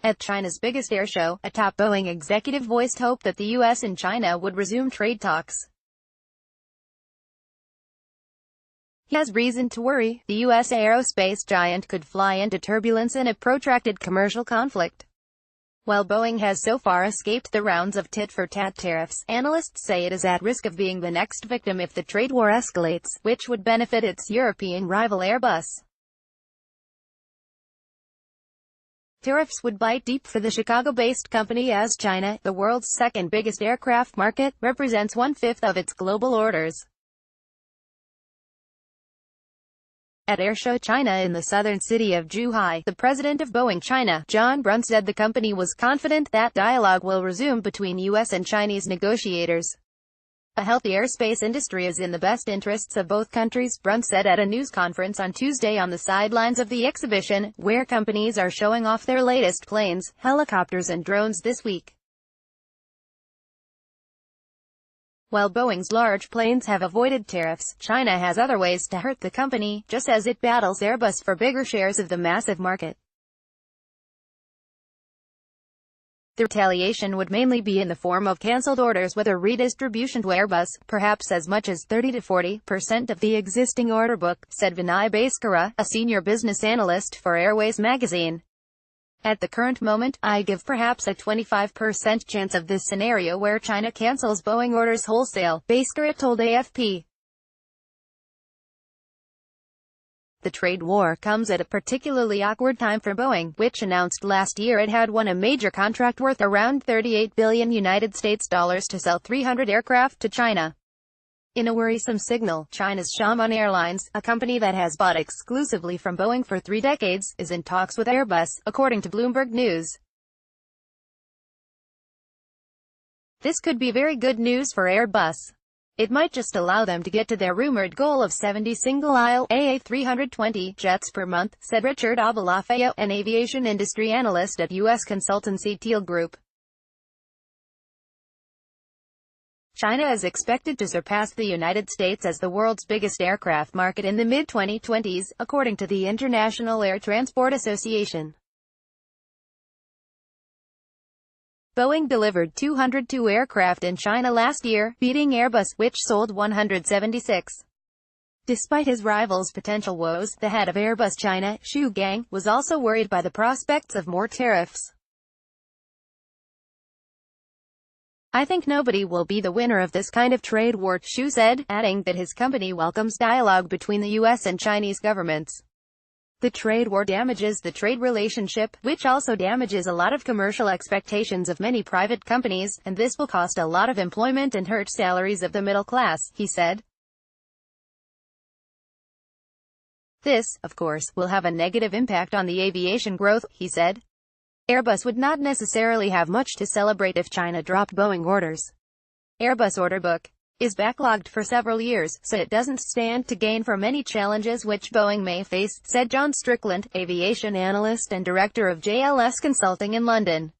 At China's biggest air show, a top Boeing executive voiced hope that the U.S. and China would resume trade talks. He has reason to worry. The U.S. aerospace giant could fly into turbulence in a protracted commercial conflict. While Boeing has so far escaped the rounds of tit-for-tat tariffs, analysts say it is at risk of being the next victim if the trade war escalates, which would benefit its European rival Airbus. Tariffs would bite deep for the Chicago-based company as China, the world's second biggest aircraft market, represents 1/5 of its global orders. At Airshow China in the southern city of Zhuhai, the president of Boeing China, John Brunt, said the company was confident that dialogue will resume between U.S. and Chinese negotiators. A healthy airspace industry is in the best interests of both countries, Brunt said at a news conference on Tuesday on the sidelines of the exhibition, where companies are showing off their latest planes, helicopters and drones this week. While Boeing's large planes have avoided tariffs, China has other ways to hurt the company, just as it battles Airbus for bigger shares of the massive market. The retaliation would mainly be in the form of cancelled orders with a redistribution to Airbus, perhaps as much as 30 to 40% of the existing order book, said Vinay Bhaskara, a senior business analyst for Airways magazine. At the current moment, I give perhaps a 25% chance of this scenario where China cancels Boeing orders wholesale, Bhaskara told AFP. The trade war comes at a particularly awkward time for Boeing, which announced last year it had won a major contract worth around $38 billion to sell 300 aircraft to China. In a worrisome signal, China's Xiamen Airlines, a company that has bought exclusively from Boeing for 3 decades, is in talks with Airbus, according to Bloomberg News. This could be very good news for Airbus. It might just allow them to get to their rumored goal of 70 single-aisle AA320 jets per month, said Richard Abalafeo, an aviation industry analyst at U.S. consultancy Teal Group. China is expected to surpass the United States as the world's biggest aircraft market in the mid-2020s, according to the International Air Transport Association. Boeing delivered 202 aircraft in China last year, beating Airbus, which sold 176. Despite his rival's potential woes, the head of Airbus China, Xu Gang, was also worried by the prospects of more tariffs. I think nobody will be the winner of this kind of trade war, Xu said, adding that his company welcomes dialogue between the U.S. and Chinese governments. The trade war damages the trade relationship, which also damages a lot of commercial expectations of many private companies, and this will cost a lot of employment and hurt salaries of the middle class, he said. This, of course, will have a negative impact on the aviation growth, he said. Airbus would not necessarily have much to celebrate if China dropped Boeing orders. Airbus order book is backlogged for several years, so it doesn't stand to gain from any challenges which Boeing may face, said John Strickland, aviation analyst and director of JLS Consulting in London.